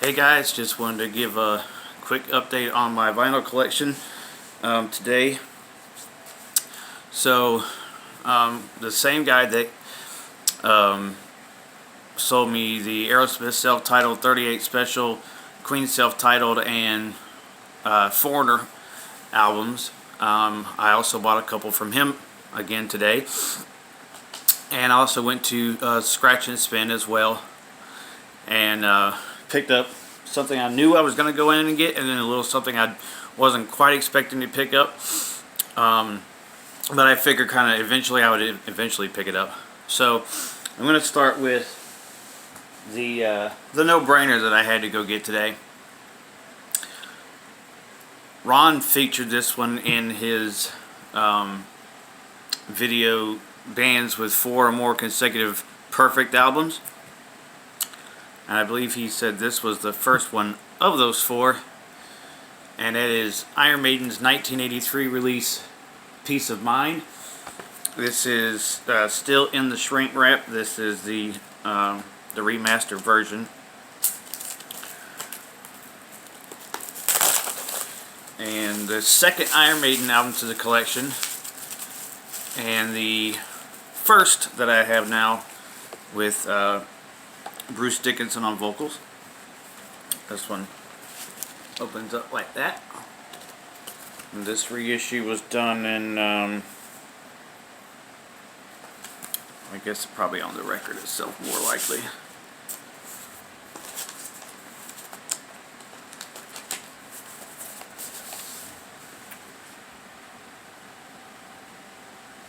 Hey guys, just wanted to give a quick update on my vinyl collection today. So, the same guy that sold me the Aerosmith self-titled 38 Special, Queen self-titled, and Foreigner albums. I also bought a couple from him again today. And I also went to Scratch and Spin as well. And picked up something I knew I was going to go in and get, and then a little something I wasn't quite expecting to pick up. But I figured kind of eventually I would eventually pick it up. So I'm going to start with the no-brainer that I had to go get today. Ron featured this one in his video bands with 4 or more consecutive perfect albums. And I believe he said this was the first one of those 4. And that is Iron Maiden's 1983 release, Peace of Mind. This is still in the shrink wrap. This is the remastered version. And the second Iron Maiden album to the collection. And the first that I have now with Bruce Dickinson on vocals. This one opens up like that. And this reissue was done in, I guess probably on the record itself, more likely.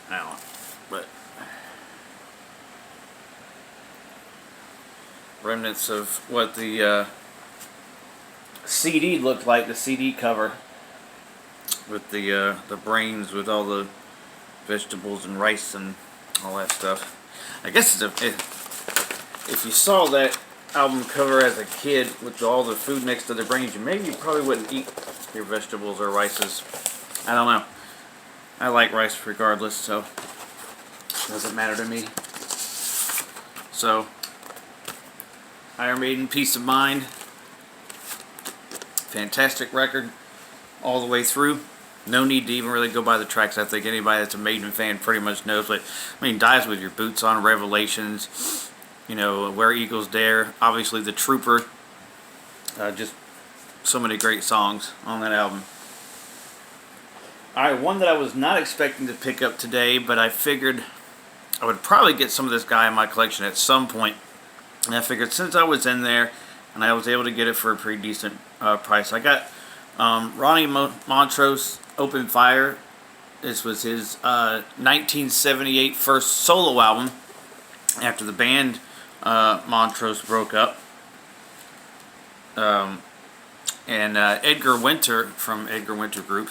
Now, but remnants of what the CD looked like, the CD cover with the brains with all the vegetables and rice and all that stuff. I guess if you saw that album cover as a kid with all the food next to the brains, you probably wouldn't eat your vegetables or rices. I don't know. I like rice regardless, so it doesn't matter to me. So, Iron Maiden, Peace of Mind. Fantastic record all the way through. No need to even really go by the tracks. I think anybody that's a Maiden fan pretty much knows what. I mean, Dies With Your Boots On, Revelations, you know, Where Eagles Dare, obviously The Trooper. Just so many great songs on that album. Alright, one that I was not expecting to pick up today, but I figured I would probably get some of this guy in my collection at some point. And I figured since I was in there and I was able to get it for a pretty decent price, I got Ronnie Montrose, Open Fire. This was his 1978 first solo album after the band Montrose broke up. And Edgar Winter from Edgar Winter Group,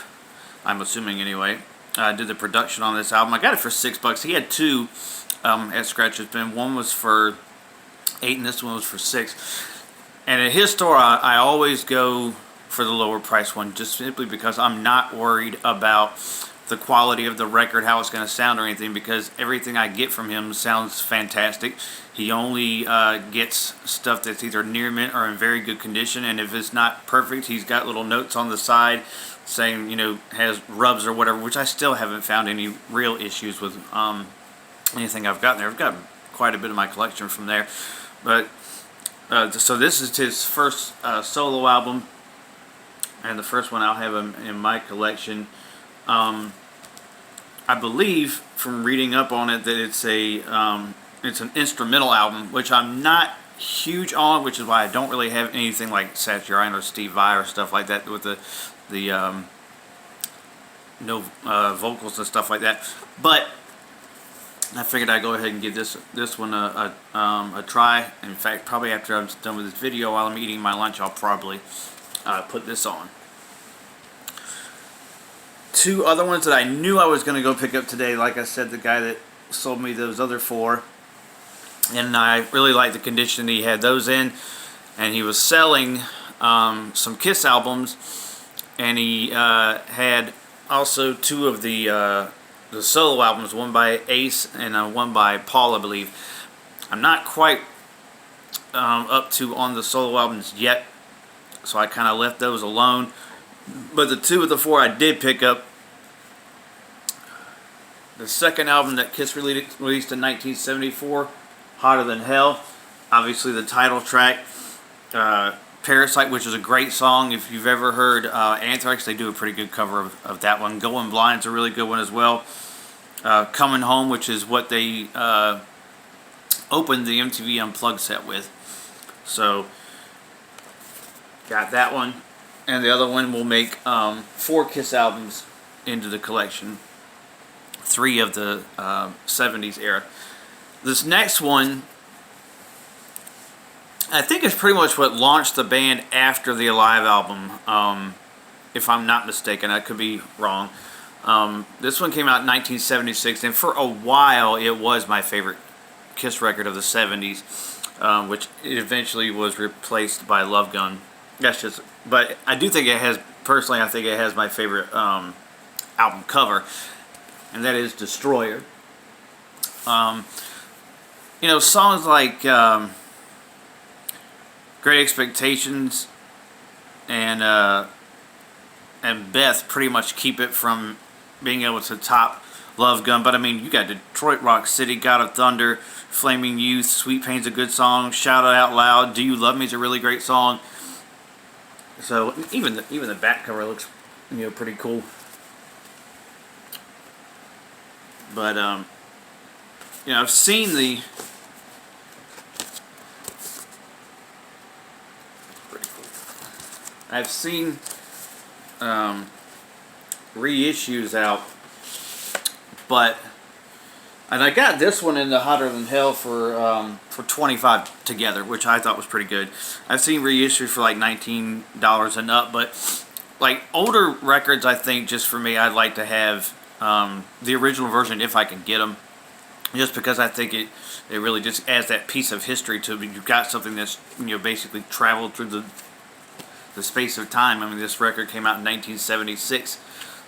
I'm assuming anyway, did the production on this album. I got it for $6. He had 2 at Scratch and Spin. One was for $8 and this one was for $6. And at his store, I always go for the lower price one, just simply because I'm not worried about the quality of the record, how it's going to sound or anything, because everything I get from him sounds fantastic. He only gets stuff that's either near mint or in very good condition, and if it's not perfect, he's got little notes on the side saying, you know, has rubs or whatever, which I still haven't found any real issues with anything I've gotten there. I've got quite a bit of my collection from there. But so this is his first solo album, and the first one I'll have in my collection. I believe from reading up on it that it's an instrumental album, which I'm not huge on, which is why I don't really have anything like Satriani or Steve Vai or stuff like that with the no vocals and stuff like that. But I figured I'd go ahead and give this one a try. In fact, probably after I'm done with this video, while I'm eating my lunch, I'll probably put this on. 2 other ones that I knew I was going to go pick up today. Like I said, the guy that sold me those other 4, and I really liked the condition he had those in. And he was selling some Kiss albums, and he had also 2 of the solo albums, one by Ace and one by Paul, I believe. I'm not quite up to on the solo albums yet, so I kind of left those alone. But the 2 of the 4 I did pick up. The second album that Kiss released in 1974, Hotter Than Hell. Obviously the title track, Parasite, which is a great song. If you've ever heard Anthrax, they do a pretty good cover of that one. Going Blind's a really good one as well. Coming Home, which is what they opened the MTV Unplugged set with. So, got that one. And the other one will make 4 Kiss albums into the collection. 3 of the 70s era. This next one, I think, is pretty much what launched the band after the Alive album, if I'm not mistaken. I could be wrong. This one came out in 1976, and for a while it was my favorite Kiss record of the 70s, which eventually was replaced by Love Gun. That's just, but I do think it has, personally, I think it has my favorite album cover, and that is Destroyer. You know, songs like Great Expectations and Beth pretty much keep it from being able to top Love Gun. But I mean, you got Detroit Rock City, God of Thunder, Flaming Youth, Sweet Pain's a good song, Shout It Out Loud, Do You Love Me is a really great song. So even the back cover looks, you know, pretty cool. But you know, I've seen the reissues out, and I got this one in the Hotter Than Hell for $25 together, which I thought was pretty good. I've seen reissues for like $19 and up, but like older records, I think just for me, I'd like to have the original version if I can get them, just because I think it really just adds that piece of history to it. You've got something that's, you know, basically traveled through the space of time. I mean, this record came out in 1976,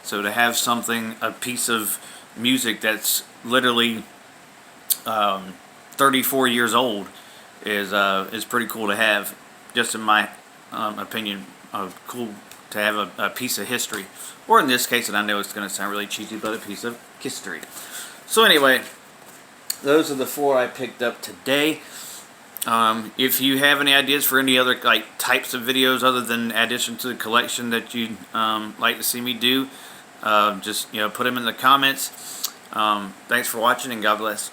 so to have something, a piece of music that's literally 34 years old is pretty cool to have. Just in my opinion, cool to have a piece of history, or in this case, and I know it's going to sound really cheesy, but a piece of history. So anyway, those are the 4 I picked up today. If you have any ideas for any other like types of videos other than addition to the collection that you'd like to see me do, just, you know, put them in the comments. Thanks for watching, and God bless.